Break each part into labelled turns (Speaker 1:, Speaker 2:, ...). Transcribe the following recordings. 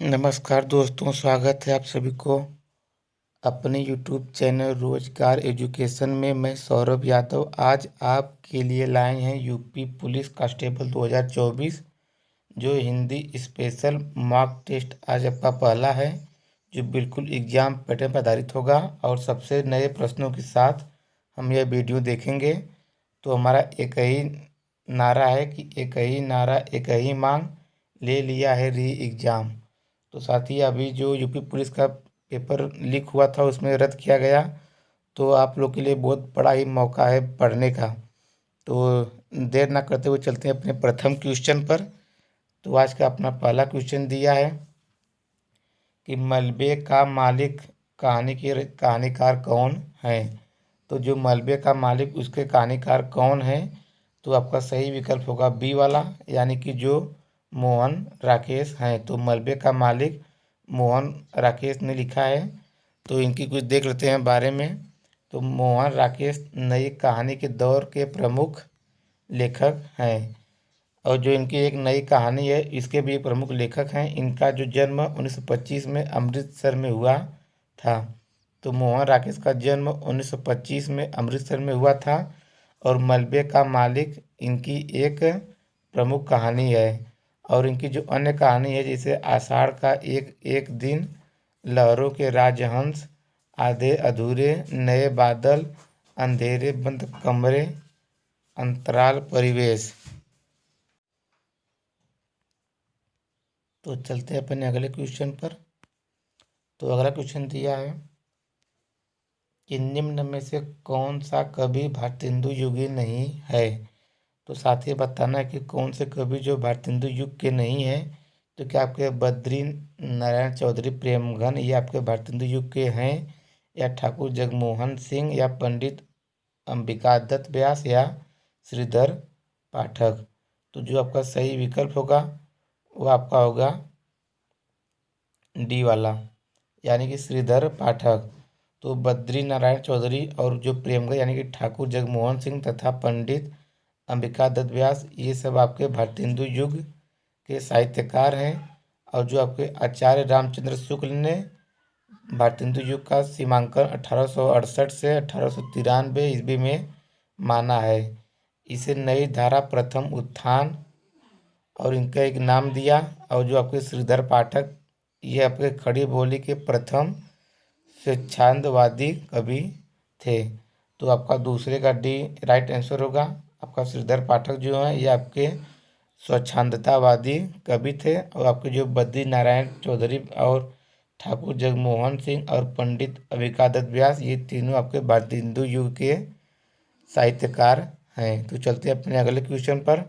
Speaker 1: नमस्कार दोस्तों, स्वागत है आप सभी को अपने यूट्यूब चैनल रोजगार एजुकेशन में। मैं सौरभ यादव आज आपके लिए लाए हैं यूपी पुलिस कांस्टेबल 2024 जो हिंदी स्पेशल मॉक टेस्ट आज आपका पहला है, जो बिल्कुल एग्जाम पैटर्न पर आधारित होगा और सबसे नए प्रश्नों के साथ हम यह वीडियो देखेंगे। तो हमारा एक ही नारा है कि एक ही नारा एक ही मांग, ले लिया है री एग्ज़ाम। तो साथ ही अभी जो यूपी पुलिस का पेपर लीक हुआ था उसमें रद्द किया गया, तो आप लोग के लिए बहुत बड़ा ही मौका है पढ़ने का। तो देर ना करते हुए चलते हैं अपने प्रथम क्वेश्चन पर। तो आज का अपना पहला क्वेश्चन दिया है कि मलबे का मालिक कहानीकार कौन है। तो जो मलबे का मालिक उसके कहानीकार कौन है, तो आपका सही विकल्प होगा बी वाला, यानी कि जो मोहन राकेश हैं। तो मलबे का मालिक मोहन राकेश ने लिखा है। तो इनकी कुछ देख लेते हैं बारे में। तो मोहन राकेश नई कहानी के दौर के प्रमुख लेखक हैं, और जो इनकी एक नई कहानी है इसके भी प्रमुख लेखक हैं। इनका जो जन्म 1925 में अमृतसर में हुआ था। तो मोहन राकेश का जन्म 1925 में अमृतसर में हुआ था, और मलबे का मालिक इनकी एक प्रमुख कहानी है। और इनकी जो अन्य कहानी है, जैसे आषाढ़ का एक एक दिन, लहरों के राजहंस, आधे अधूरे, नए बादल, अंधेरे बंद कमरे, अंतराल परिवेश। तो चलते हैं अपने अगले क्वेश्चन पर। तो अगला क्वेश्चन दिया है कि निम्न में से कौन सा कवि भारतेंदु युगीन नहीं है। तो साथ ही बताना है कि कौन से कवि जो भारतेंदु युग के नहीं है। तो क्या आपके बद्री नारायण चौधरी प्रेमघन ये आपके भारतेंदु युग के हैं, या ठाकुर जगमोहन सिंह, या पंडित अंबिकादत्त व्यास, या श्रीधर पाठक। तो जो आपका सही विकल्प होगा वो आपका होगा डी वाला, यानी कि श्रीधर पाठक। तो बद्री नारायण चौधरी और जो प्रेमघर यानी कि ठाकुर जगमोहन सिंह तथा पंडित अंबिकादत्त व्यास, ये सब आपके भारतेंदु युग के साहित्यकार हैं। और जो आपके आचार्य रामचंद्र शुक्ल ने भारतेंदु युग का सीमांकन 1868 से 1893 ईस्वी में माना है। इसे नई धारा प्रथम उत्थान और इनका एक नाम दिया। और जो आपके श्रीधर पाठक ये आपके खड़ी बोली के प्रथम स्वच्छंदवादी कवि थे। तो आपका दूसरे का डी राइट आंसर होगा। आपका श्रीधर पाठक जो है ये आपके स्वच्छंदतावादी कवि थे। और आपके जो बद्री नारायण चौधरी और ठाकुर जगमोहन सिंह और पंडित अंबिकादत्त व्यास, ये तीनों आपके भारतेंदु युग के साहित्यकार हैं। तो चलते हैं अपने अगले क्वेश्चन पर।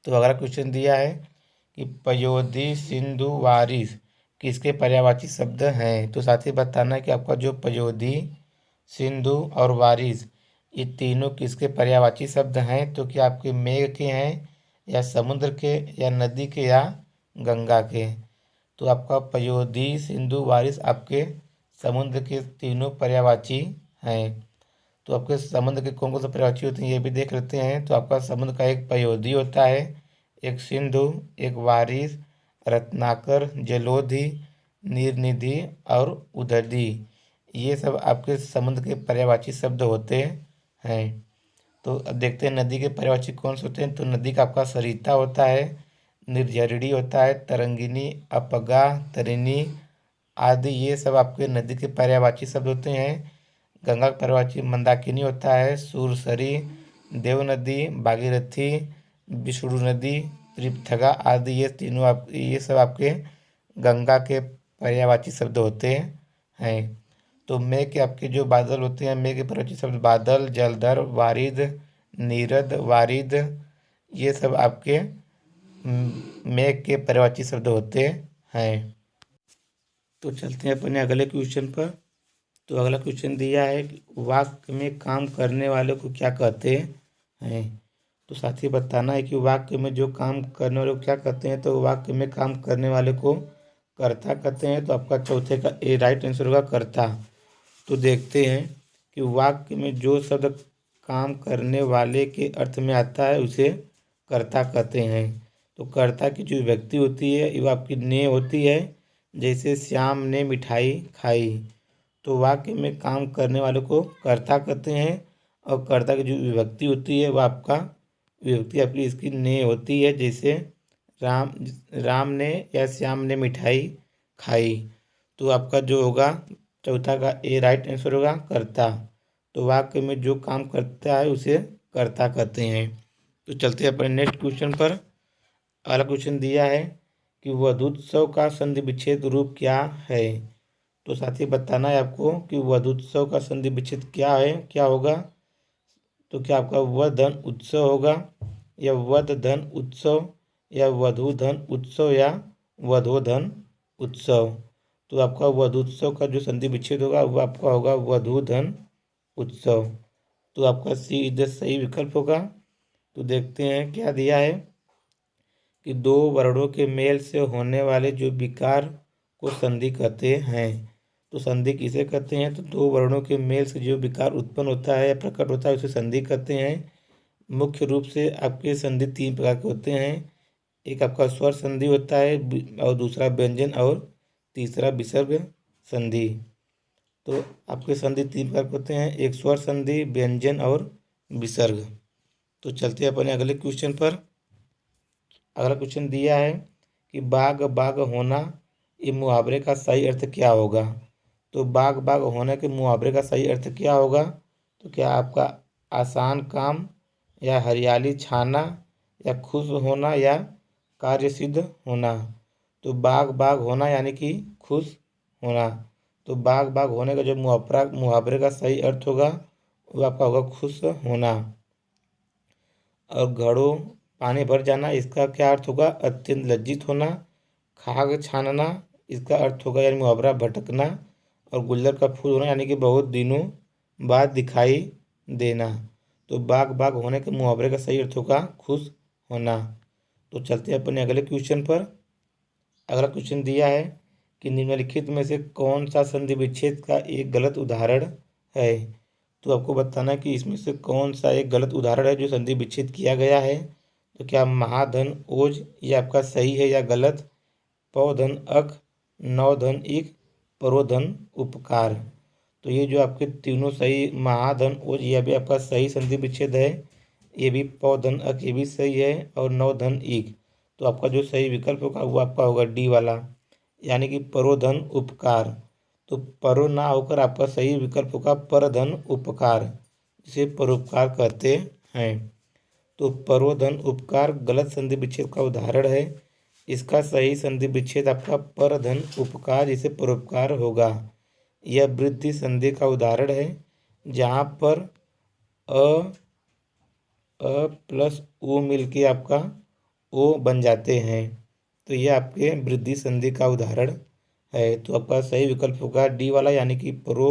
Speaker 1: तो अगला क्वेश्चन दिया है कि पयोधी, सिंधु, वारिस किसके पर्यायवाची शब्द हैं। तो साथ ही बताना है कि आपका जो पयोधी, सिंधु और वारिस ये तीनों किसके पर्यायवाची शब्द हैं। तो क्या आपके मेघ के हैं, या समुद्र के, या नदी के, या गंगा के। तो आपका पयोधी, सिंधु, वारिस आपके समुद्र के तीनों पर्यायवाची हैं। तो आपके समुद्र के कौन कौन से पर्यायवाची होते हैं ये भी देख लेते हैं। तो आपका समुद्र का एक पयोधी होता है, एक सिंधु, एक वारिस, रत्नाकर, जलोधि, नीरनिधि और उदधि। ये सब आपके समुद्र के पर्यायवाची शब्द होते हैं। तो अब देखते हैं नदी के पर्यायवाची कौन से होते हैं। तो नदी का आपका सरिता होता है, निर्झरिणी होता है, तरंगिनी, अपगा, तरिणी आदि, ये सब आपके नदी के पर्यायवाची शब्द होते हैं। गंगा का पर्यायवाची मंदाकिनी होता है, सुरसरी, देव नदी, भागीरथी, विष्णु नदी, त्रिपथगा आदि, ये सब आपके गंगा के पर्यायवाची शब्द होते हैं। तो मेघ के आपके जो बादल होते हैं, मेघ के पर्यायवाची शब्द बादल, जलधर, वारिद, नीरद, वारिद, ये सब आपके मेघ के पर्यायवाची शब्द होते हैं। तो चलते हैं अपने अगले क्वेश्चन पर। तो अगला क्वेश्चन दिया है कि वाक्य में काम करने वाले को क्या कहते हैं। तो साथ ही बताना है कि वाक्य में जो काम करने वाले को क्या कहते हैं। तो वाक्य में काम करने वाले को कर्ता कहते हैं। तो आपका चौथे का ए राइट आंसर होगा कर्ता। तो देखते हैं कि वाक्य में जो शब्द काम करने वाले के अर्थ में आता है उसे कर्ता कहते हैं। तो कर्ता की जो विभक्ति होती है वो आपकी ने होती है। जैसे श्याम ने मिठाई खाई, तो वाक्य में काम करने वाले को कर्ता कहते हैं और कर्ता की जो विभक्ति होती है वो आपका विभक्ति आपकी इसकी ने होती है। जैसे राम राम ने या श्याम ने मिठाई खाई, तो आपका जो होगा चौथा का ए राइट आंसर होगा कर्ता। तो वाक्य में जो काम करता है उसे कर्ता कहते हैं। तो चलते हैं अपने नेक्स्ट क्वेश्चन पर। अगला क्वेश्चन दिया है कि वधूत्सव का संधि विच्छेद रूप क्या है। तो साथी बताना है आपको कि वधूत्सव का संधि विच्छेद क्या है, क्या होगा। तो क्या आपका वधन उत्सव होगा या वध धन उत्सव या वधू धन उत्सव या वधोधन उत्सव। तो आपका वधूत्सव का जो संधि विच्छेद होगा वो आपका होगा वधू धन उत्सव। तो आपका सी इधर सही विकल्प होगा। तो देखते हैं क्या दिया है कि दो वर्णों के मेल से होने वाले जो विकार को संधि कहते हैं। तो संधि किसे कहते हैं, तो दो वर्णों के मेल से जो विकार उत्पन्न होता है या प्रकट होता है उसे संधि कहते हैं। मुख्य रूप से आपके संधि तीन प्रकार के होते हैं। एक आपका स्वर संधि होता है और दूसरा व्यंजन और तीसरा विसर्ग संधि। तो आपके संधि तीन प्रकार के होते हैं, एक स्वर संधि, व्यंजन और विसर्ग। तो चलते हैं अपने अगले क्वेश्चन पर। अगला क्वेश्चन दिया है कि बाग बाग होना, ये मुहावरे का सही अर्थ क्या होगा। तो बाग बाग होने के मुहावरे का सही अर्थ क्या होगा। तो क्या आपका आसान काम या हरियाली छाना या खुश होना या कार्य सिद्ध होना। तो बाग बाग होना यानी कि खुश होना। तो बाग बाग होने का जो मुहावरे का सही अर्थ होगा वो आपका होगा खुश होना। और घड़ों पानी भर जाना, इसका क्या अर्थ होगा अत्यंत लज्जित होना। खाग छानना, इसका अर्थ होगा यानी मुहावरा भटकना। और गुल्लर का फूल होना यानी कि बहुत दिनों बाद दिखाई देना। तो बाग बाग होने के मुहावरे का सही अर्थ होगा खुश होना। तो चलते हैं अपने अगले क्वेश्चन पर। अगला क्वेश्चन दिया है कि निम्नलिखित में से कौन सा संधि विच्छेद का एक गलत उदाहरण है। तो आपको बताना है कि इसमें से कौन सा एक गलत उदाहरण है जो संधि विच्छेद किया गया है। तो क्या महाधन ओज ये आपका सही है या गलत। पौधन अक, नौधन इक, परोधन उपकार। तो ये जो आपके तीनों सही, महाधन ओज यह भी आपका सही संधि विच्छेद है। ये भी पौधन अक ये भी सही है और नौधन इक। तो आपका जो सही विकल्प होगा वो आपका होगा डी वाला यानी कि परोधन उपकार। तो परो ना होकर आपका सही विकल्प होगा परधन उपकार, जिसे परोपकार कहते हैं। तो परोधन उपकार गलत संधि विच्छेद का उदाहरण है। इसका सही संधि विच्छेद आपका परधन उपकार जिसे परोपकार होगा। यह वृद्धि संधि का उदाहरण है जहाँ पर अ प्लस ओ मिलके आपका ओ बन जाते हैं। तो यह आपके वृद्धि संधि का उदाहरण है। तो आपका सही विकल्प होगा डी वाला यानी कि परो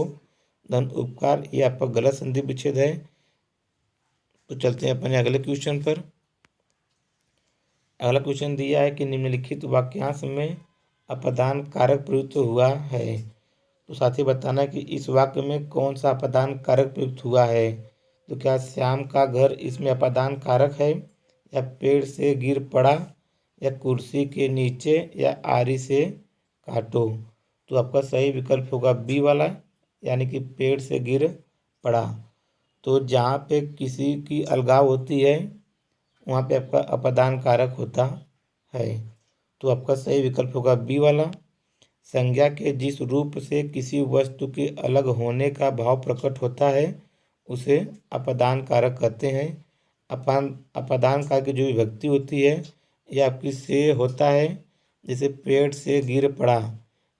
Speaker 1: धन उपकार। ये आपका गलत संधि विच्छेद है। तो चलते हैं अपने अगले क्वेश्चन पर। अगला क्वेश्चन दिया है कि निम्नलिखित वाक्यांश में अपदान कारक प्रयुक्त हुआ है। तो साथ ही बताना है कि इस वाक्य में कौन सा अपदान कारक प्रयुक्त हुआ है। तो क्या श्याम का घर इसमें अपदान कारक है या पेड़ से गिर पड़ा या कुर्सी के नीचे या आरी से काटो। तो आपका सही विकल्प होगा बी वाला यानी कि पेड़ से गिर पड़ा। तो जहाँ पे किसी की अलगाव होती है वहाँ पे आपका अपदान कारक होता है। तो आपका सही विकल्प होगा बी वाला। संज्ञा के जिस रूप से किसी वस्तु के अलग होने का भाव प्रकट होता है उसे अपदान कारक कहते हैं। अपदान कारक की जो विभक्ति होती है यह आपकी से होता है। जैसे पेड़ से गिर पड़ा,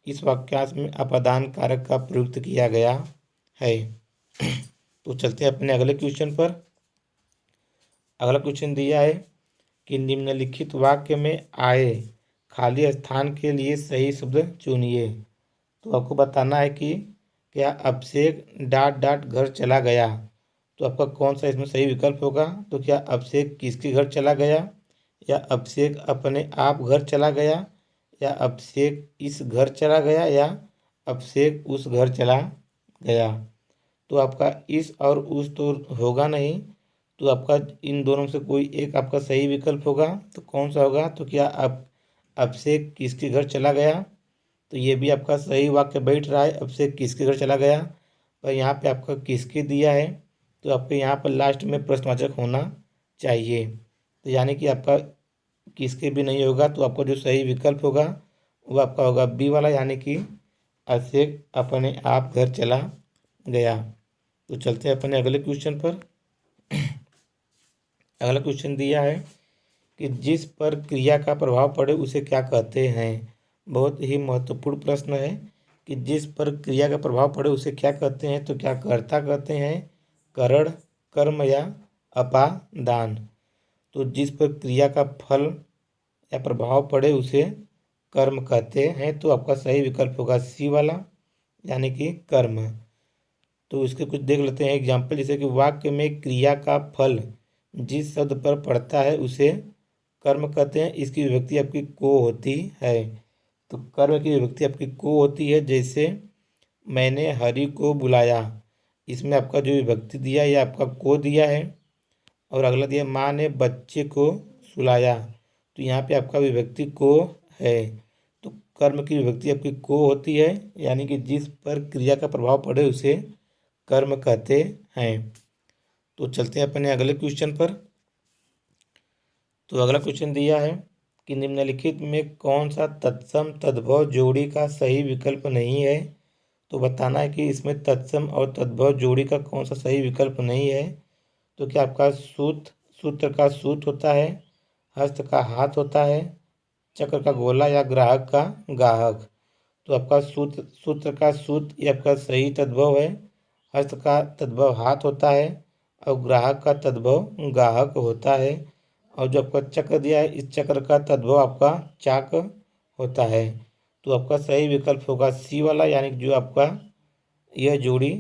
Speaker 1: इस वाक्यांश में अपदान कारक का प्रयुक्त किया गया है। तो चलते हैं अपने अगले क्वेश्चन पर। अगला क्वेश्चन दिया है कि निम्नलिखित वाक्य में आए खाली स्थान के लिए सही शब्द चुनिए। तो आपको बताना है कि क्या अभिषेक डाट डाट घर चला गया। तो आपका कौन सा इसमें सही विकल्प होगा। तो क्या अभिषेक किसके घर चला गया या अभिषेक अपने आप घर चला गया या अभिषेक इस घर चला गया या अभिषेक उस घर चला गया। तो आपका इस और उस तो होगा नहीं। तो आपका इन दोनों में से कोई एक आपका सही विकल्प होगा। तो कौन सा होगा? तो क्या अब से किसके घर चला गया? तो ये भी आपका सही वाक्य बैठ रहा है, अब से किसके घर चला गया। पर यहाँ पे आपका किसके दिया है, तो आपके यहाँ पर लास्ट में प्रश्नवाचक होना चाहिए। तो यानी कि आपका किसके भी नहीं होगा, तो आपका जो सही विकल्प होगा वो आपका होगा बी वाला, यानी कि अब से अपने आप घर चला गया। तो चलते हैं अपने अगले क्वेश्चन पर। अगला क्वेश्चन दिया है कि जिस पर क्रिया का प्रभाव पड़े उसे क्या कहते हैं। बहुत ही महत्वपूर्ण प्रश्न है कि जिस पर क्रिया का प्रभाव पड़े उसे क्या कहते हैं। तो क्या कर्ता कहते हैं, करण, कर्म या अपादान। तो जिस पर क्रिया का फल या प्रभाव पड़े उसे कर्म कहते हैं। तो आपका सही विकल्प होगा सी वाला, यानी कि कर्म। तो इसके कुछ देख लेते हैं एग्जाम्पल, जैसे कि वाक्य में क्रिया का फल जिस शब्द पर पड़ता है उसे कर्म कहते हैं। इसकी विभक्ति आपकी को होती है। तो कर्म की विभक्ति आपकी को होती है। जैसे मैंने हरि को बुलाया, इसमें आपका जो विभक्ति दिया है ये आपका को दिया है। और अगला दिया माँ ने बच्चे को सुलाया, तो यहाँ पे आपका विभक्ति को है। तो कर्म की विभक्ति आपकी को होती है, यानी कि जिस पर क्रिया का प्रभाव पड़े उसे कर्म कहते हैं। तो चलते हैं अपने अगले क्वेश्चन पर। तो अगला क्वेश्चन दिया है कि निम्नलिखित में कौन सा तत्सम तद्भव जोड़ी का सही विकल्प नहीं है। तो बताना है कि इसमें तत्सम और तद्भव जोड़ी का कौन सा सही विकल्प नहीं है। तो क्या आपका सूत्र का सूत होता है, हस्त का हाथ होता है, चक्र का गोला या ग्राहक का गाहक। तो आपका सूत्र का सूत ये आपका सही तद्भव है, हस्त का तद्भव हाथ होता है और ग्राहक का तद्भव गाहक होता है। और जो आपका चक्र दिया है इस चक्र का तद्भव आपका चाक होता है। तो आपका सही विकल्प होगा सी वाला, यानी कि जो आपका यह जोड़ी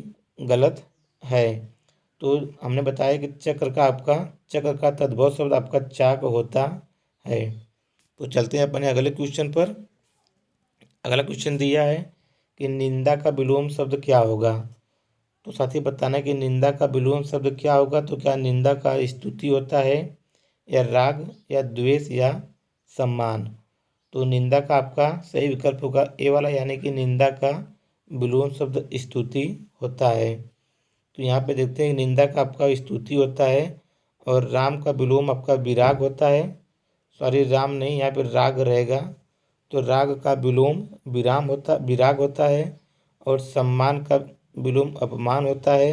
Speaker 1: गलत है। तो हमने बताया कि चक्र का तद्भव शब्द आपका चाक होता है। तो चलते हैं अपने अगले क्वेश्चन पर। अगला क्वेश्चन दिया है कि निंदा का विलोम शब्द क्या होगा। तो साथ ही बताना है कि निंदा का विलोम शब्द क्या होगा। तो क्या निंदा का स्तुति होता है, या राग, या द्वेष, या सम्मान। तो निंदा का आपका सही विकल्प होगा ए वाला, यानी कि निंदा का विलोम शब्द स्तुति होता है। तो यहाँ पे देखते हैं निंदा का आपका स्तुति होता है और राम का विलोम आपका विराग होता है। सॉरी, राम नहीं, यहाँ पे राग रहेगा। तो राग का विलोम विराग होता है। और सम्मान का विलोम अपमान होता है।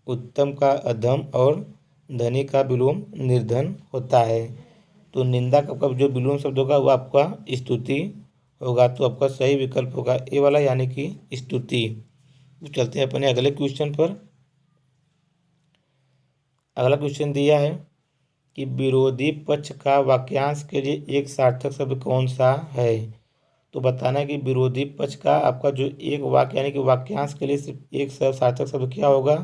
Speaker 1: उत्तम का अधम और धनी का विलोम निर्धन होता है। तो निंदा का जो विलोम शब्द होगा वो आपका स्तुति होगा। तो आपका सही विकल्प होगा ए वाला, यानी कि स्तुति। तो चलते हैं अपने अगले क्वेश्चन पर। अगला क्वेश्चन दिया है कि विरोधी पक्ष का वाक्यांश के लिए एक सार्थक शब्द कौन सा है। तो बताना है कि विरोधी पक्ष का आपका जो एक वाक्य यानी कि वाक्यांश के लिए सिर्फ एक सार्थक शब्द क्या होगा।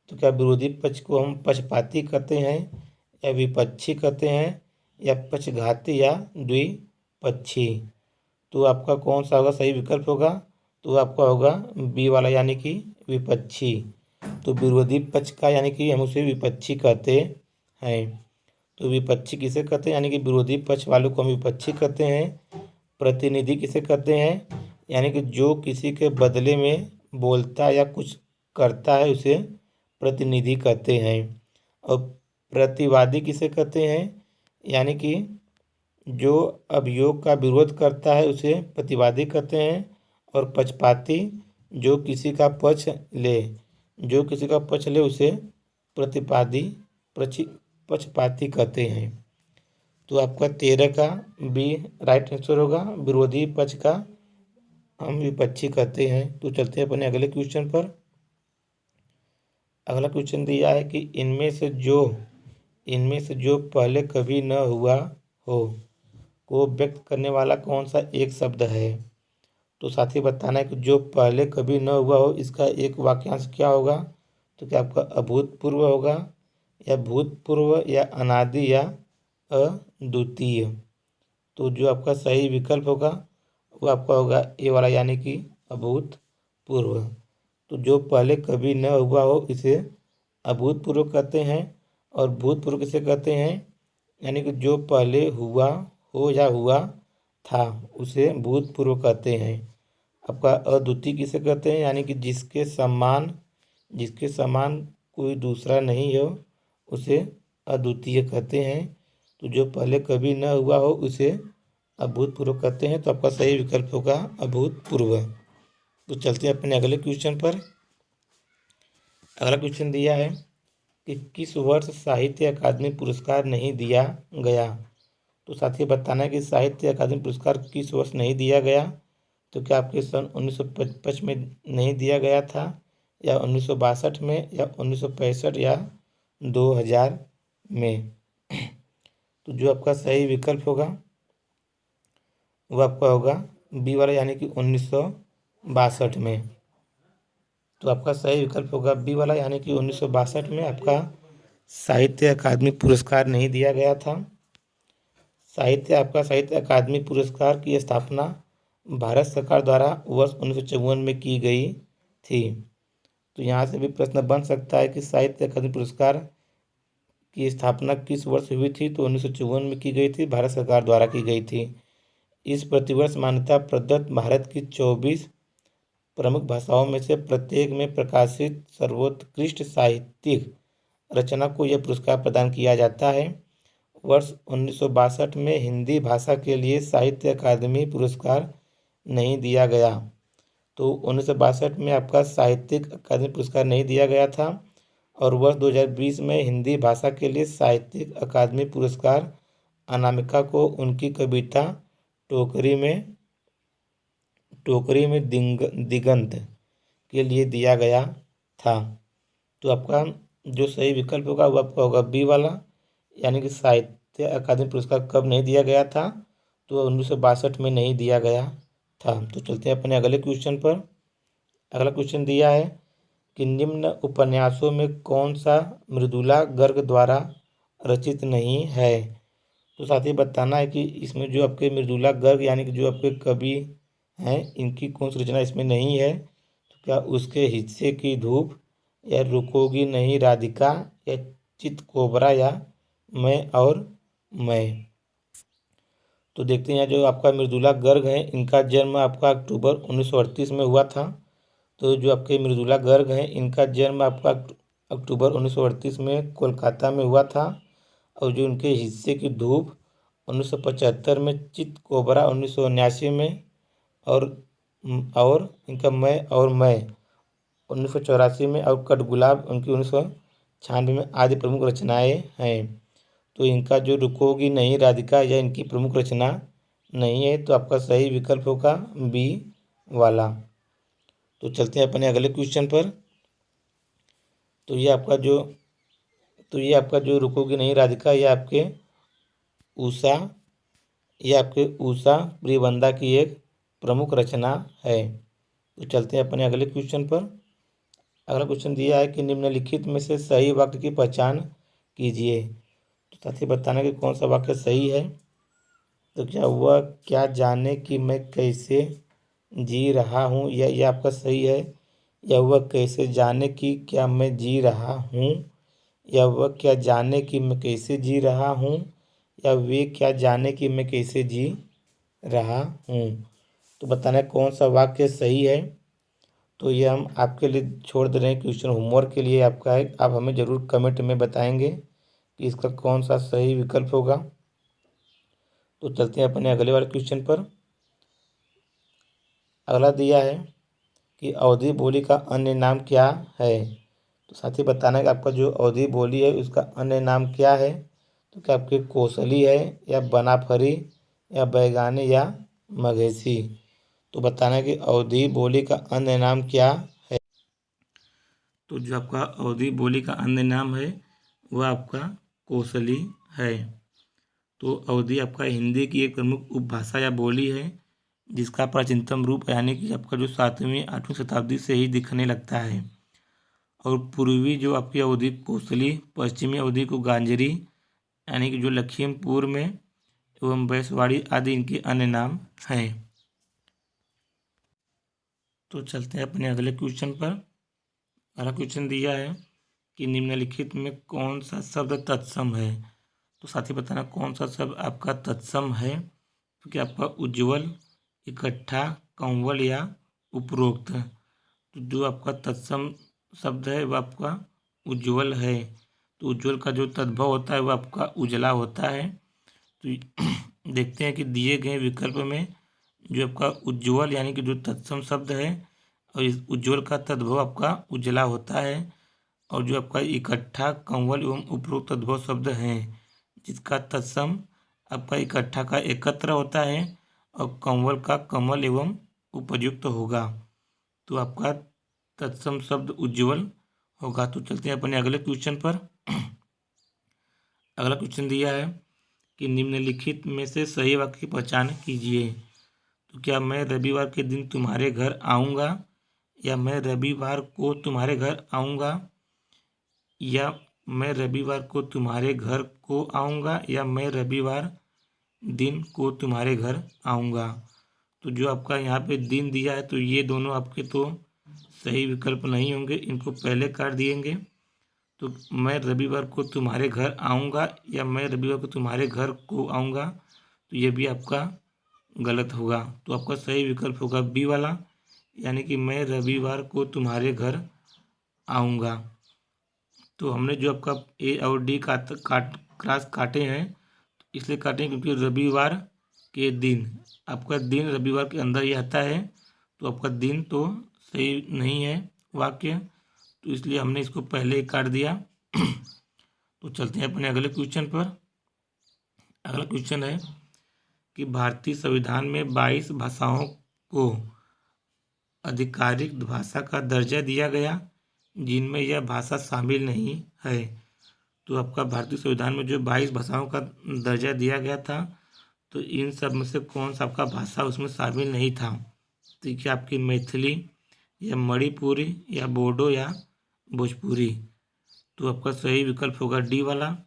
Speaker 1: तो क्या विरोधी पक्ष को हम पक्षपाती कहते हैं, या विपक्षी कहते हैं, या पक्षघाती, या द्विपक्षी। तो आपका कौन सा होगा सही विकल्प होगा। तो आपका होगा बी वाला, यानी कि विपक्षी। तो विरोधी पक्ष का यानी कि हम उसे विपक्षी कहते हैं। तो विपक्षी किसे कहते हैं, यानी कि विरोधी पक्ष वालों को हम विपक्षी कहते हैं। प्रतिनिधि किसे कहते हैं, यानी कि जो किसी के बदले में बोलता या कुछ करता है उसे प्रतिनिधि कहते हैं। और प्रतिवादी किसे कहते हैं, यानी कि जो अभियोग का विरोध करता है उसे प्रतिवादी कहते हैं। और पक्षपाती जो किसी का पक्ष ले उसे पक्षपाती कहते हैं। तो आपका 13 का बी राइट आंसर होगा, विरोधी पक्ष का हम विपक्षी कहते हैं। तो चलते हैं अपने अगले क्वेश्चन पर। अगला क्वेश्चन दिया है कि इनमें से जो पहले कभी न हुआ हो को व्यक्त करने वाला कौन सा एक शब्द है। तो साथ ही बताना है कि जो पहले कभी न हुआ हो इसका एक वाक्यांश क्या होगा। तो क्या आपका अभूतपूर्व होगा, या भूतपूर्व, या अनादि, या अद्वितीय। तो जो आपका सही विकल्प होगा वो आपका होगा ए वाला, यानी कि अभूतपूर्व। तो जो पहले कभी न हुआ हो इसे अभूतपूर्व कहते हैं। और भूतपूर्व किसे कहते हैं, यानी कि जो पहले हुआ हो या हुआ था उसे भूतपूर्व कहते हैं। आपका अद्वितीय किसे कहते हैं, यानी कि जिसके समान कोई दूसरा नहीं हो उसे अद्वितीय कहते हैं। तो जो पहले कभी न हुआ हो उसे अभूतपूर्व कहते हैं। तो आपका सही विकल्प होगा अभूतपूर्व। तो चलते हैं अपने अगले क्वेश्चन पर। अगला क्वेश्चन दिया है कि किस वर्ष साहित्य अकादमी पुरस्कार नहीं दिया गया। तो साथियों बताना है कि साहित्य अकादमी पुरस्कार किस वर्ष नहीं दिया गया। तो क्या आपके सन 1955 में नहीं दिया गया था, या 1962 में, या 1965, या 2000 में। तो जो आपका सही विकल्प होगा वो आपका होगा बी वाला, यानी कि 1962 में। तो आपका सही विकल्प होगा बी वाला, यानी कि 1962 में आपका साहित्य अकादमी पुरस्कार नहीं दिया गया था। साहित्य अकादमी पुरस्कार की स्थापना भारत सरकार द्वारा वर्ष 1954 में की गई थी। तो यहाँ से भी प्रश्न बन सकता है कि साहित्य अकादमी पुरस्कार की स्थापना किस वर्ष हुई थी। तो 1954 में की गई थी, भारत सरकार द्वारा की गई थी। इस प्रतिवर्ष मान्यता प्रदत्त भारत की 24 प्रमुख भाषाओं में से प्रत्येक में प्रकाशित सर्वोत्कृष्ट साहित्यिक रचना को यह पुरस्कार प्रदान किया जाता है। वर्ष 1962 में हिंदी भाषा के लिए साहित्य अकादमी पुरस्कार नहीं दिया गया। तो 1962 में आपका साहित्यिक अकादमी पुरस्कार नहीं दिया गया था। और वर्ष 2020 में हिंदी भाषा के लिए साहित्यिक अकादमी पुरस्कार अनामिका को उनकी कविता टोकरी में दिगंत के लिए दिया गया था। तो आपका जो सही विकल्प होगा वो आपका होगा बी वाला, यानी कि साहित्य अकादमी पुरस्कार कब नहीं दिया गया था। तो 1962 में नहीं दिया गया था। तो चलते हैं अपने अगले क्वेश्चन पर। अगला क्वेश्चन दिया है कि निम्न उपन्यासों में कौन सा मृदुला गर्ग द्वारा रचित नहीं है। तो साथ ही बताना है कि इसमें जो आपके मृदुला गर्ग यानी कि जो आपके कवि हैं इनकी कौन सी रचना इसमें नहीं है। तो क्या उसके हिस्से की धूप, या रुकोगी नहीं राधिका, या चित कोबरा, या मैं। तो देखते हैं जो आपका मृदुला गर्ग है इनका जन्म आपका अक्टूबर 1938 में हुआ था। तो जो आपके मृदुला गर्ग हैं इनका जन्म आपका अक्टूबर 1938 में कोलकाता में हुआ था। और जो उनके हिस्से की धूप 1975 में, चित कोबरा 1979 में, और इनका मैं 1984 में, और कठगुलाब उनकी 1996 में आदि प्रमुख रचनाएं हैं। तो इनका जो रुकोगी नहीं राधिका यह इनकी प्रमुख रचना नहीं है। तो आपका सही विकल्प होगा बी वाला। तो चलते हैं अपने अगले क्वेश्चन पर। तो ये आपका जो रुकोगी नहीं राधिका उषा ये आपके उषा प्रियवंदा की एक प्रमुख रचना है। तो चलते हैं अपने अगले क्वेश्चन पर। अगला क्वेश्चन दिया है कि निम्नलिखित में से सही वाक्य की पहचान कीजिए। तो साथी बताना कि कौन सा वाक्य सही है। तो क्या जाने कि मैं कैसे जी रहा हूँ, यह आपका सही है। या वह कैसे जाने कि क्या मैं जी रहा हूँ, या वह क्या जाने कि मैं कैसे जी रहा हूँ, या वे क्या जाने कि मैं कैसे जी रहा हूँ। तो बताना है कौन सा वाक्य सही है। तो ये हम आपके लिए छोड़ दे रहे हैं, क्वेश्चन होमवर्क के लिए आपका है। आप हमें ज़रूर कमेंट में बताएंगे कि इसका कौन सा सही विकल्प होगा। तो चलते हैं अपने अगले वाले क्वेश्चन पर। अगला दिया है कि अवधी बोली का अन्य नाम क्या है। तो साथ ही बताना है कि आपका जो अवधी बोली है उसका अन्य नाम क्या है। तो क्या आपकी कोसली है, या बनाफरी, या बैगानी, या मघेसी। तो बताना है कि अवधी बोली का अन्य नाम क्या है। तो जो आपका अवधी बोली का अन्य नाम है वह आपका कोसली है। तो अवधी आपका हिंदी की एक प्रमुख उपभाषा या बोली है जिसका प्राचीनतम रूप यानी कि आपका जो 7वीं-8वीं शताब्दी से ही दिखने लगता है। और पूर्वी जो आपकी अवधी कोसली, पश्चिमी अवधी को गांजरी यानी कि जो लखीमपुर में, एवं बैसवाड़ी आदि इनके अन्य नाम हैं। तो चलते हैं अपने अगले क्वेश्चन पर। अगला क्वेश्चन दिया है कि निम्नलिखित में कौन सा शब्द तत्सम है। तो साथी बताना कौन सा शब्द आपका तत्सम है। तो क्या आपका उज्ज्वल, इकट्ठा, कंवल या उपरोक्त। तो जो आपका तत्सम शब्द है वह आपका उज्ज्वल है। तो उज्ज्वल का जो तद्भव होता है वह आपका उजला होता है। तो देखते हैं कि दिए गए विकल्प में जो आपका उज्ज्वल यानी कि जो तत्सम शब्द है और इस उज्ज्वल का तद्भव आपका उजला होता है, और जो आपका इकट्ठा, कंवल एवं उपरोक्त तद्भव शब्द हैं जिसका तत्सम आपका इकट्ठा का एकत्र होता है और कंवल का कमल एवं उपयुक्त होगा। तो आपका तत्सम शब्द उज्ज्वल होगा। तो चलते हैं अपने अगले क्वेश्चन पर। अगला क्वेश्चन दिया है कि निम्नलिखित में से सही वाक्य की पहचान कीजिए। तो क्या मैं रविवार के दिन तुम्हारे घर आऊँगा, या मैं रविवार को तुम्हारे घर आऊँगा, या मैं रविवार को तुम्हारे घर को आऊँगा, या मैं रविवार दिन को तुम्हारे घर आऊँगा। तो जो आपका यहाँ पे दिन दिया है तो ये दोनों आपके तो सही विकल्प नहीं होंगे, इनको पहले काट दिएंगे। तो मैं रविवार को तुम्हारे घर आऊँगा या मैं रविवार को तुम्हारे घर को आऊँगा, तो ये भी आपका गलत होगा। तो आपका सही विकल्प होगा बी वाला, यानी कि मैं रविवार को तुम्हारे घर आऊँगा। तो हमने जो आपका ए और डी क्रॉस काटे हैं, इसलिए काटे क्योंकि रविवार के दिन, आपका दिन रविवार के अंदर ही आता है, तो आपका दिन तो सही नहीं है वाक्य, तो इसलिए हमने इसको पहले ही काट दिया। तो चलते हैं अपने अगले क्वेश्चन पर। अगला क्वेश्चन है कि भारतीय संविधान में 22 भाषाओं को आधिकारिक भाषा का दर्जा दिया गया जिनमें यह भाषा शामिल नहीं है। तो आपका भारतीय संविधान में जो 22 भाषाओं का दर्जा दिया गया था, तो इन सब में से कौन सा आपका भाषा उसमें शामिल नहीं था। तो क्या आपकी मैथिली या मणिपुरी या बोडो या भोजपुरी। तो आपका सही विकल्प होगा डी वाला,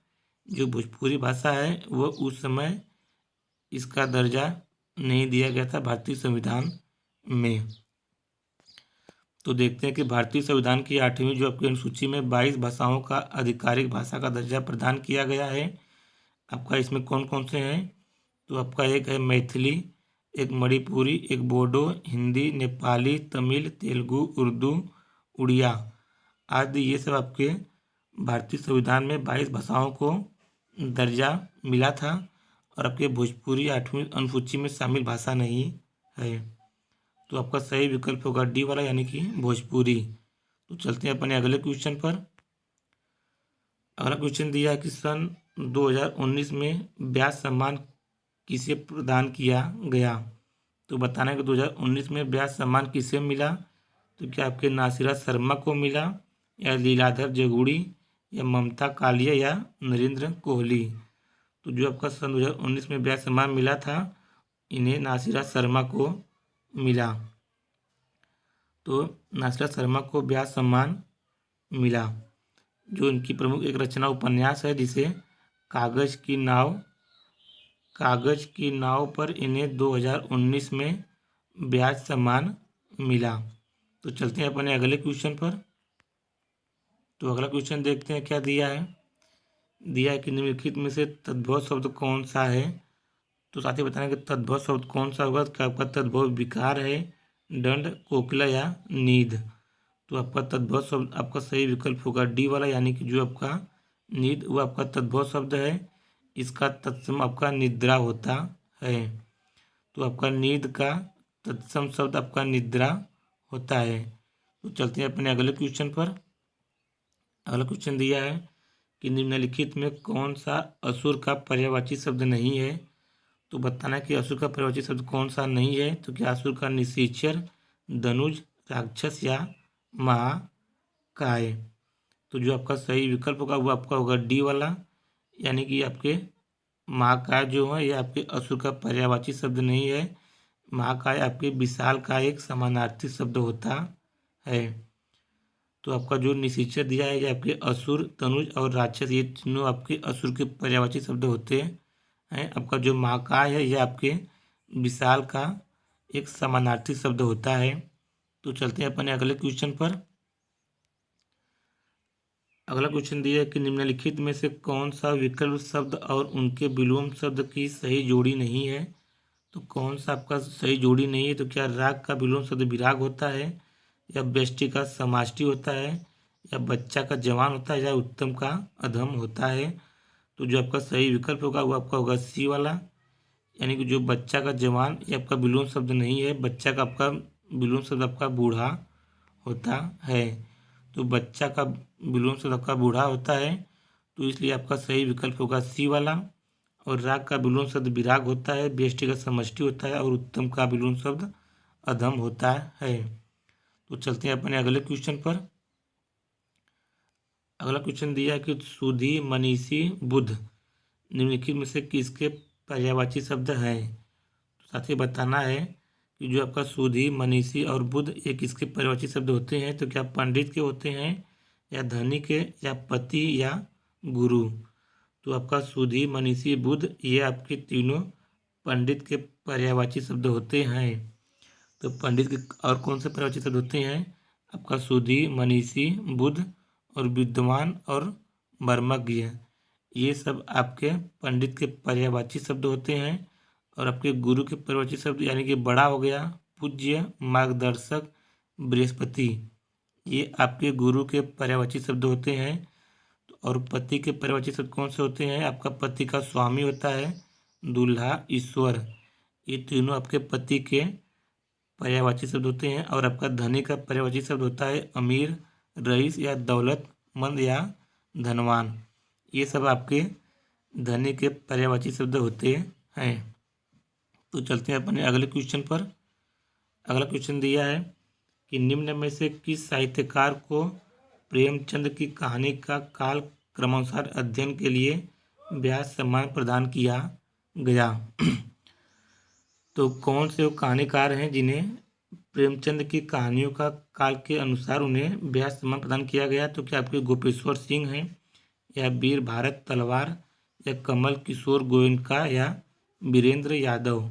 Speaker 1: जो भोजपुरी भाषा है वह उस समय इसका दर्जा नहीं दिया गया था भारतीय संविधान में। तो देखते हैं कि भारतीय संविधान की 8वीं जो आपकी अनुसूची में 22 भाषाओं का आधिकारिक भाषा का दर्जा प्रदान किया गया है। आपका इसमें कौन कौन से हैं। तो आपका एक है मैथिली, एक मणिपुरी, एक बोडो, हिंदी, नेपाली, तमिल, तेलुगु, उर्दू, उड़िया आदि, ये सब आपके भारतीय संविधान में 22 भाषाओं को दर्जा मिला था, और आपके भोजपुरी 8वीं अनुसूची में शामिल भाषा नहीं है। तो आपका सही विकल्प होगा डी वाला, यानी कि भोजपुरी। तो चलते हैं अपने अगले क्वेश्चन पर। अगला क्वेश्चन दिया है कि सन 2019 में व्यास सम्मान किसे प्रदान किया गया। तो बताना है कि 2019 में व्यास सम्मान किसे मिला। तो क्या आपके नासिरा शर्मा को मिला, या लीलाधर जगूड़ी, या ममता कालिया, या नरेंद्र कोहली। तो जो आपका सन 2019 में व्यास सम्मान मिला था, इन्हें नासिरा शर्मा को मिला। तो नासिरा शर्मा को व्यास सम्मान मिला। जो इनकी प्रमुख एक रचना उपन्यास है जिसे कागज की नाव पर इन्हें 2019 में व्यास सम्मान मिला। तो चलते हैं अपने अगले क्वेश्चन पर। तो अगला क्वेश्चन देखते हैं क्या दिया है। दिया है कि निम्नलिखित में से तद्भव शब्द कौन सा है। तो साथ ही बताना कि तद्भव शब्द कौन सा होगा। क्या आपका तद्भव विकार है, दंड, कोकिला या नींद। तो आपका तद्भव शब्द आपका सही विकल्प होगा डी वाला, यानी कि जो आपका नींद वो आपका तद्भव शब्द है। इसका तत्सम आपका निद्रा होता है। तो आपका नींद का तत्सम शब्द आपका निद्रा होता है। तो चलते हैं अपने अगले क्वेश्चन पर। अगला क्वेश्चन दिया है कि निम्नलिखित में कौन सा असुर का पर्यायवाची शब्द नहीं है। तो बताना कि असुर का पर्यायवाची शब्द कौन सा नहीं है। तो क्या असुर का निशाचर, धनुज, राक्षस या महाकाय। तो जो आपका सही विकल्प होगा वो आपका होगा डी वाला, यानी कि आपके महाकाय जो है ये आपके असुर का पर्यायवाची शब्द नहीं है। महाकाय आपके विशाल का एक समानार्थी शब्द होता है। तो आपका जो निशाचर दिया है ये आपके असुर, तनुज और राक्षस, ये तीनों आपके असुर के पर्यायवाची शब्द होते हैं। आपका जो महाकाय है ये आपके विशाल का एक समानार्थी शब्द होता है। तो चलते हैं अपने अगले क्वेश्चन पर। अगला क्वेश्चन दिया है कि निम्नलिखित में से कौन सा विकल्प शब्द और उनके विलोम शब्द की सही जोड़ी नहीं है। तो कौन सा आपका सही जोड़ी नहीं है, तो क्या राग का विलोम शब्द विराग होता है, या व्यष्टि का समाष्टि होता है, या बच्चा का जवान होता है, या उत्तम का अधम होता है। तो जो आपका सही विकल्प होगा वो आपका होगा सी वाला, यानी कि जो बच्चा का जवान ये आपका विलोम शब्द नहीं है, बच्चा का आपका विलोम शब्द आपका बूढ़ा होता है। तो बच्चा का विलोम शब्द आपका बूढ़ा होता है, तो इसलिए आपका सही विकल्प होगा सी वाला। और राग का विलोम शब्द विराग होता है, व्यष्टि का समष्टि होता है, और उत्तम का विलोम शब्द अधम होता है। तो चलते हैं अपने अगले क्वेश्चन पर। अगला क्वेश्चन दिया है कि सुधी, मनीषी, बुध निम्नलिखित में से किसके पर्यायवाची शब्द हैं। तो साथ ही बताना है कि जो आपका सुधी, मनीषी और बुध ये किसके पर्यायवाची शब्द होते हैं। तो क्या पंडित के होते हैं, या धनी के, या पति, या गुरु। तो आपका सुधी, मनीषी, बुध ये आपके तीनों पंडित के पर्यायवाची शब्द होते हैं। तो पंडित के और कौन से पर्यायवाची शब्द होते हैं, आपका सुधी, मनीषी, बुध और विद्वान और मर्मज्ञ, ये सब आपके पंडित के पर्यायवाची शब्द होते हैं। और आपके गुरु के पर्यायवाची शब्द यानी कि बड़ा हो गया, पूज्य, मार्गदर्शक, बृहस्पति, ये आपके गुरु के पर्यायवाची शब्द होते हैं। और पति के पर्यायवाची शब्द कौन से होते हैं, आपका पति का स्वामी होता है, दूल्हा, ईश्वर, ये तीनों आपके पति के पर्यायवाची शब्द होते हैं। और आपका धनी का पर्यायवाची शब्द होता है अमीर, रईस, या दौलतमंद, या धनवान, ये सब आपके धनी के पर्यायवाची शब्द होते हैं। तो चलते हैं अपने अगले क्वेश्चन पर। अगला क्वेश्चन दिया है कि निम्न में से किस साहित्यकार को प्रेमचंद की कहानी का काल क्रमानुसार अध्ययन के लिए व्यास सम्मान प्रदान किया गया। तो कौन से वो कहानीकार हैं जिन्हें प्रेमचंद की कहानियों का काल के अनुसार उन्हें व्यास सम्मान प्रदान किया गया। तो क्या आपके गोपेश्वर सिंह हैं, या वीर भारत तलवार, या कमल किशोर गोयनका, या वीरेंद्र यादव।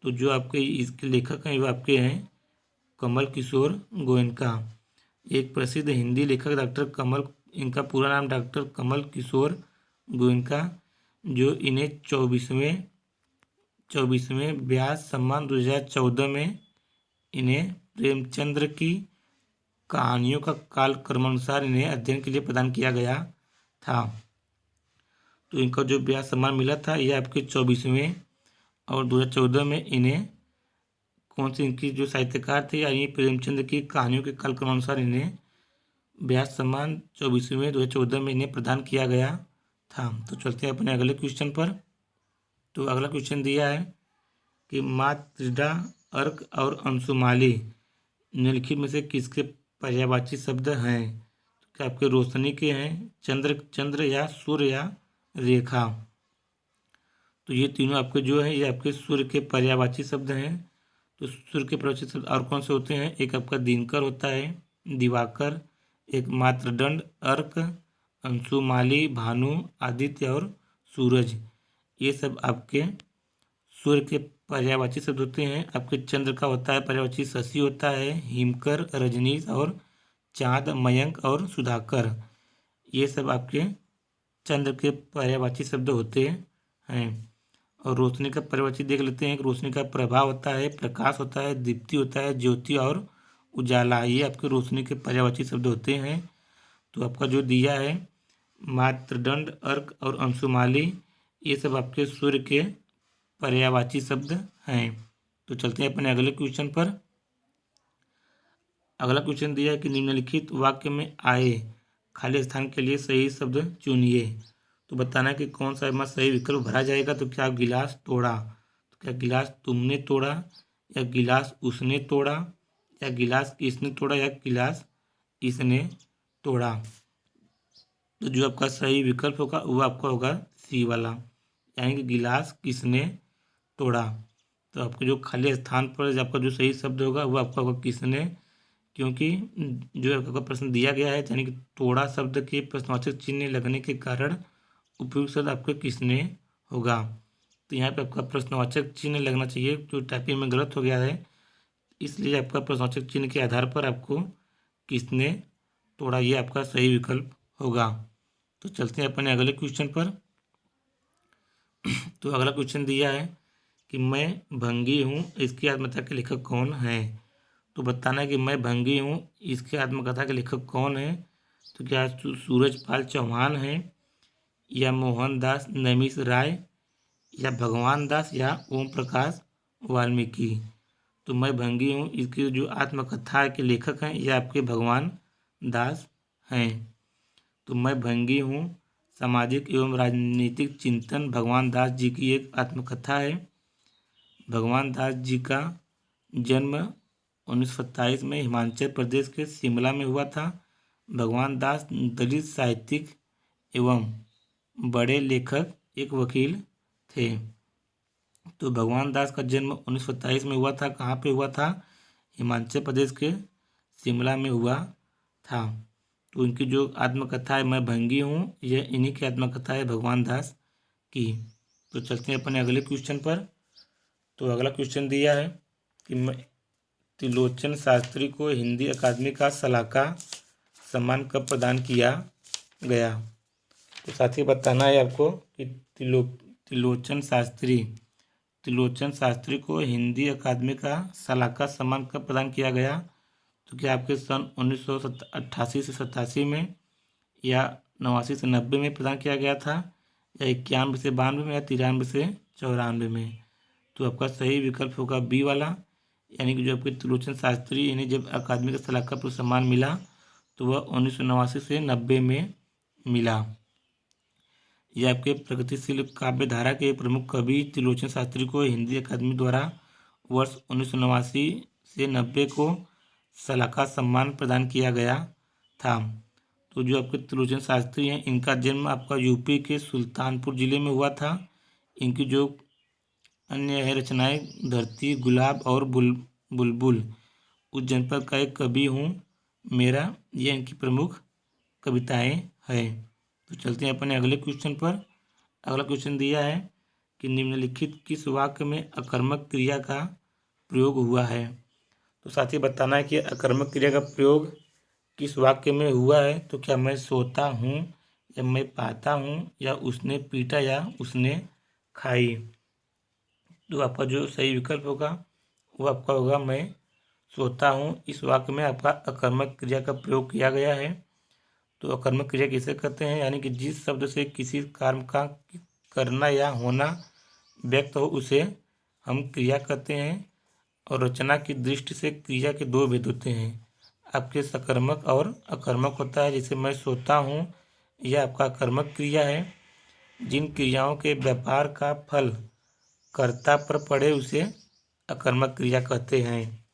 Speaker 1: तो जो आपके इसके लेखक हैं वो आपके हैं कमल किशोर गोयनका। एक प्रसिद्ध हिंदी लेखक डॉक्टर कमल, इनका पूरा नाम डॉक्टर कमल किशोर गोयनका, जो इन्हें 24वें व्यास सम्मान 2014 में इन्हें प्रेमचंद्र की कहानियों का काल क्रमानुसार इन्हें अध्ययन के लिए प्रदान किया गया था। तो इनका जो व्यास सम्मान मिला था ये आपके 24वें, और 2014 में इन्हें कौन से इनकी जो साहित्यकार थे, यानी प्रेमचंद की कहानियों के काल क्रमानुसार इन्हें व्यास सम्मान 24वें 2014 में इन्हें प्रदान किया गया था। तो चलते हैं अपने अगले क्वेश्चन पर। तो अगला क्वेश्चन दिया है कि मातृडा, अर्क और अंशुमाली निम्नलिखित में से किसके पर्यायवाची शब्द हैं। तो क्या आपके रोशनी के हैं, चंद्र, या सूर्य, या रेखा। तो ये तीनों आपके जो हैं ये आपके सूर्य के पर्यायवाची शब्द हैं। तो सूर्य के पर्यायवाची शब्द और कौन से होते हैं, एक आपका दिनकर होता है, दिवाकर, एक मातृदंड, अर्क, अंशुमाली, भानु, आदित्य और सूरज, ये सब आपके सूर्य के पर्यायवाची शब्द होते हैं। आपके चंद्र का होता है पर्यायवाची शशि होता है, हिमकर, रजनीश, और चाँद, मयंक और सुधाकर, ये सब आपके चंद्र के पर्यायवाची शब्द होते हैं। और रोशनी का पर्यायवाची देख लेते हैं कि रोशनी का प्रभा होता है, प्रकाश होता है, दीप्ति होता है, ज्योति और उजाला, ये आपके रोशनी के पर्यायवाची शब्द होते हैं। तो आपका जो दिया है मातृदंड, अर्क और अंशुमाली, ये सब आपके सूर्य के पर्यायवाची शब्द हैं। तो चलते हैं अपने अगले क्वेश्चन पर। अगला क्वेश्चन दिया है कि निम्नलिखित वाक्य में आए खाली स्थान के लिए सही शब्द चुनिए। तो बताना है कि कौन सा इसमें सही विकल्प भरा जाएगा। तो क्या गिलास तोड़ा, तो क्या गिलास तुमने तोड़ा, या गिलास उसने तोड़ा, या गिलास किसने तोड़ा, या गिलास इसने तोड़ा। तो जो आपका सही विकल्प होगा वो आपका होगा सी वाला, यानी कि गिलास किसने तोड़ा। तो आपको जो खाली स्थान पर आपका जो सही शब्द होगा वो आपका होगा किसने, क्योंकि जो आपका प्रश्न दिया गया है यानी कि तोड़ा शब्द के प्रश्नवाचक चिन्ह लगने के कारण उपयुक्त शब्द आपका किसने होगा। तो यहाँ पे आपका प्रश्नवाचक चिन्ह लगना चाहिए, जो टाइपिंग में गलत हो गया है, इसलिए आपका प्रश्नवाचक चिन्ह के आधार पर आपको किसने तोड़ा ये आपका सही विकल्प होगा। तो चलते हैं अपने अगले क्वेश्चन पर। तो अगला क्वेश्चन दिया है कि मैं भंगी हूँ, इसकी आत्मकथा के लेखक कौन है। तो बताना है कि मैं भंगी हूँ, इसकी आत्मकथा के लेखक कौन है। तो क्या सूरजपाल चौहान है, या मोहनदास नैमिष राय, या भगवान दास, या ओम प्रकाश वाल्मीकि। तो मैं भंगी हूँ, इसकी जो आत्मकथा के लेखक हैं ये आपके भगवान दास हैं। तो मैं भंगी हूँ सामाजिक एवं राजनीतिक चिंतन भगवान दास जी की एक आत्मकथा है। भगवान दास जी का जन्म 1927 में हिमाचल प्रदेश के शिमला में हुआ था। भगवान दास दलित साहित्यिक एवं बड़े लेखक, एक वकील थे। तो भगवान दास का जन्म 1927 में हुआ था। कहाँ पे हुआ था? हिमाचल प्रदेश के शिमला में हुआ था। तो उनकी जो आत्मकथा है मैं भंगी हूँ, यह इन्हीं की आत्मकथा है भगवान दास की। तो चलते हैं अपने अगले क्वेश्चन पर। तो अगला क्वेश्चन दिया है कि त्रिलोचन शास्त्री को हिंदी अकादमी का सलाहकार सम्मान कब प्रदान किया गया। तो साथ ही बताना है आपको कि त्रिलोचन शास्त्री को हिंदी अकादमी का सलाहकार सम्मान कब प्रदान किया गया। तो क्या आपके सन 1988 से 87 में, या 89 से 90 में प्रदान किया गया था, या 91 से 92 में, या 93 से 94 में। तो आपका सही विकल्प होगा बी वाला, यानी कि जो आपके त्रिलोचन शास्त्री इन्हें जब अकादमी का सलाहकार पुरस्कार सम्मान मिला तो वह 1989 से 90 में मिला। यह आपके प्रगतिशील काव्य धारा के प्रमुख कवि त्रिलोचन शास्त्री को हिंदी अकादमी द्वारा वर्ष 1989 से 90 को सलाहकार सम्मान प्रदान किया गया था। तो जो आपके त्रिलोचन शास्त्री हैं इनका जन्म आपका यूपी के सुल्तानपुर जिले में हुआ था। इनकी जो अन्य है रचनाएं धरती, गुलाब और बुलबुल, उस जनपद का एक कवि हूँ मेरा, यह इनकी प्रमुख कविताएं हैं। तो चलते हैं अपने अगले क्वेश्चन पर। अगला क्वेश्चन दिया है कि निम्नलिखित किस वाक्य में अकर्मक क्रिया का प्रयोग हुआ है। तो साथ ही बताना है कि अकर्मक क्रिया का प्रयोग किस वाक्य में हुआ है। तो क्या मैं सोता हूँ, या मैं पाता हूँ, या उसने पीटा, या उसने खाई। तो आपका जो सही विकल्प होगा वो आपका होगा मैं सोता हूँ। इस वाक्य में आपका अकर्मक क्रिया का प्रयोग किया गया है। तो अकर्मक क्रिया किसे कहते हैं, यानी कि जिस शब्द से किसी कार्य का करना या होना व्यक्त हो उसे हम क्रिया कहते हैं। और रचना की दृष्टि से क्रिया के दो भेद होते हैं, आपके सकर्मक और अकर्मक होता है। जैसे मैं सोता हूँ, यह आपका अकर्मक क्रिया है। जिन क्रियाओं के व्यापार का फल कर्ता पर पड़े उसे अकर्मक क्रिया कहते हैं।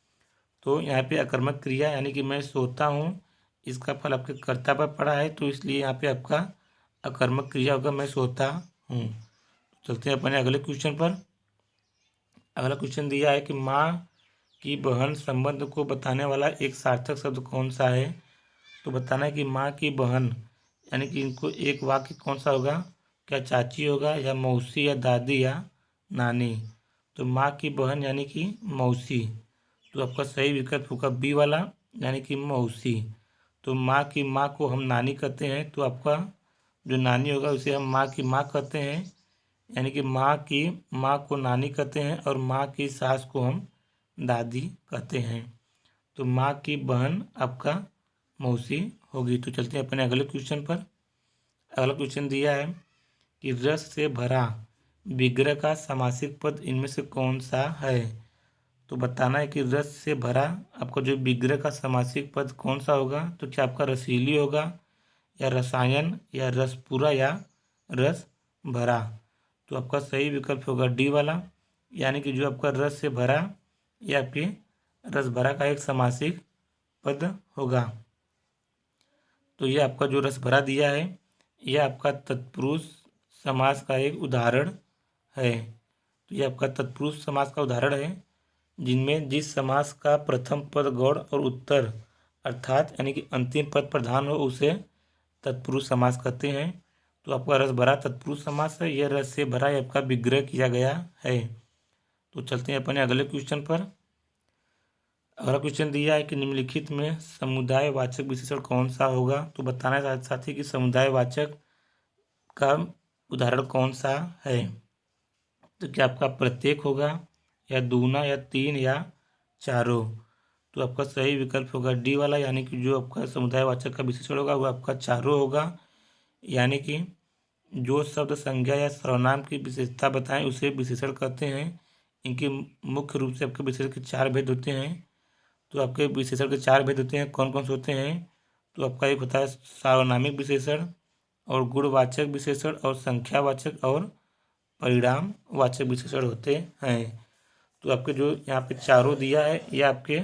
Speaker 1: तो यहाँ पे अकर्मक क्रिया यानी कि मैं सोता हूँ, इसका फल आपके कर्ता पर पड़ा है, तो इसलिए यहाँ पे आपका अकर्मक क्रिया होगा मैं सोता हूँ। चलते हैं अपने अगले क्वेश्चन पर। अगला क्वेश्चन दिया है कि माँ की बहन संबंध को बताने वाला एक सार्थक शब्द कौन सा है। तो बताना है कि माँ की बहन यानी कि इनको एक वाक्य कौन सा होगा, क्या चाची होगा, या मौसी, या दादी, या नानी। तो माँ की बहन यानी कि मौसी। तो आपका सही विकल्प होगा बी वाला, यानी कि मौसी। तो माँ की माँ को हम नानी कहते हैं, तो आपका जो नानी होगा उसे हम माँ की माँ कहते हैं, यानी कि माँ की माँ को नानी कहते हैं, और माँ की सास को हम दादी कहते हैं। तो माँ की बहन आपका मौसी होगी। तो चलते हैं अपने अगले क्वेश्चन पर। अगला क्वेश्चन दिया है कि रस से भरा विग्रह का समासिक पद इनमें से कौन सा है। तो बताना है कि रस से भरा आपका जो विग्रह का समासिक पद कौन सा होगा। तो क्या आपका रसीली होगा, या रसायन, या रसपूरा, या रस भरा। तो आपका सही विकल्प होगा डी वाला, यानी कि जो आपका रस से भरा यह आपके रस भरा का एक समासिक पद होगा। तो ये आपका जो रस भरा दिया है यह आपका तत्पुरुष समास का एक उदाहरण है। तो ये आपका तत्पुरुष समास का उदाहरण है, जिनमें जिस समास का प्रथम पद गौड़ और उत्तर अर्थात यानी कि अंतिम पद प्रधान हो उसे तत्पुरुष समास कहते हैं। तो आपका रस भरा तत्पुरुष समास है, यह रस से भरा आपका विग्रह किया गया है। तो चलते हैं अपने अगले क्वेश्चन पर। अगला क्वेश्चन दिया है कि निम्नलिखित में समुदायवाचक विशेषण कौन सा होगा। तो बताना है साथी कि समुदायवाचक का उदाहरण कौन सा है। तो क्या आपका प्रत्येक होगा, या दूना, या तीन, या चारों। तो आपका सही विकल्प होगा डी वाला, यानी कि जो आपका समुदायवाचक का विशेषण होगा वो आपका चारों होगा। यानी कि जो शब्द संज्ञा या सर्वनाम की विशेषता बताएं उसे विशेषण कहते हैं। इनके मुख्य रूप से आपके विशेषण के चार भेद होते हैं। तो आपके विशेषण के चार भेद होते हैं, कौन कौन से होते हैं। तो आपका एक होता है सार्वनामिक विशेषण, और गुणवाचक विशेषण, और संख्यावाचक, और परिणामवाचक विशेषण होते हैं। तो आपके जो यहाँ पे चारों दिया है ये आपके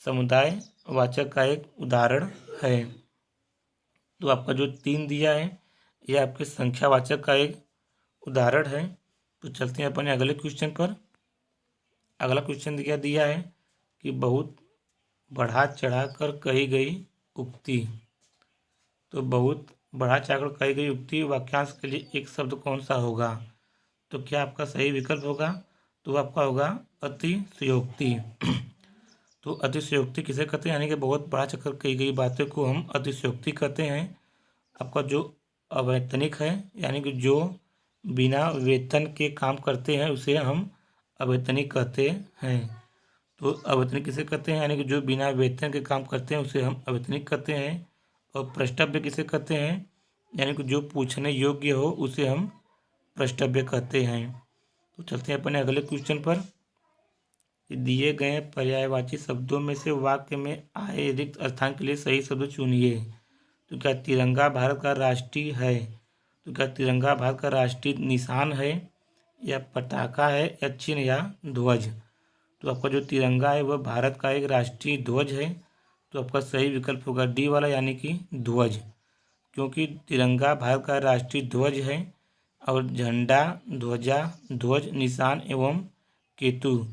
Speaker 1: समुदायवाचक का एक उदाहरण है। तो आपका जो तीन दिया है ये आपके संख्यावाचक का एक उदाहरण है। तो चलते हैं अपने अगले क्वेश्चन पर। अगला क्वेश्चन दिया है कि बहुत बढ़ा चढ़ाकर कही गई उक्ति। तो बहुत बढ़ा चढ़ाकर कही गई उक्ति वाक्यांश के लिए एक शब्द कौन सा होगा। तो क्या आपका सही विकल्प होगा। तो आपका होगा अतिशयोक्ति। तो अतिशयोक्ति किसे कहते हैं, यानी कि बहुत बढ़ा चढ़कर कही गई बातें को हम अतिशयोक्ति कहते हैं। आपका जो अवैतनिक है, यानी कि जो बिना वेतन के काम करते हैं उसे हम अवैतनिक कहते हैं। तो अवैतनिक किसे कहते हैं, यानी कि जो बिना वेतन के काम करते हैं उसे हम अवैतनिक कहते हैं। और प्रष्टव्य किसे कहते हैं, यानी कि जो पूछने योग्य हो उसे हम प्रष्टव्य कहते हैं। तो चलते हैं अपने अगले क्वेश्चन पर। दिए गए पर्यायवाची शब्दों में से वाक्य में आए रिक्त स्थान के लिए सही शब्द चुनिए। तो क्या तिरंगा भारत का राष्ट्रीय है। तो क्या तिरंगा भारत का राष्ट्रीय निशान है, या पताका है, या चिन्ह, या ध्वज। तो आपका जो तिरंगा है वह भारत का एक राष्ट्रीय ध्वज है। तो आपका सही विकल्प होगा डी वाला, यानी कि ध्वज। क्योंकि तिरंगा भारत का राष्ट्रीय ध्वज है, और झंडा, ध्वजा, ध्वज, निशान एवं केतु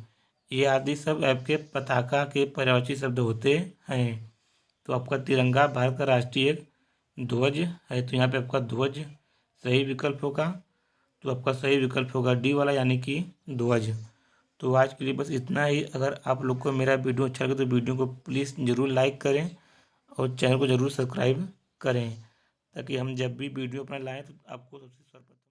Speaker 1: ये आदि सब आपके पताका के पर्यायवाची शब्द होते हैं। तो आपका तिरंगा भारत का राष्ट्रीय एक ध्वज है। तो यहाँ पे आपका ध्वज सही विकल्प होगा। तो आपका सही विकल्प होगा डी वाला, यानी कि ध्वज। तो आज के लिए बस इतना ही। अगर आप लोग को मेरा वीडियो अच्छा लगे तो वीडियो को प्लीज़ ज़रूर लाइक करें, और चैनल को ज़रूर सब्सक्राइब करें, ताकि हम जब भी वीडियो अपना लाएँ तो आपको सबसे सर्वप्रथम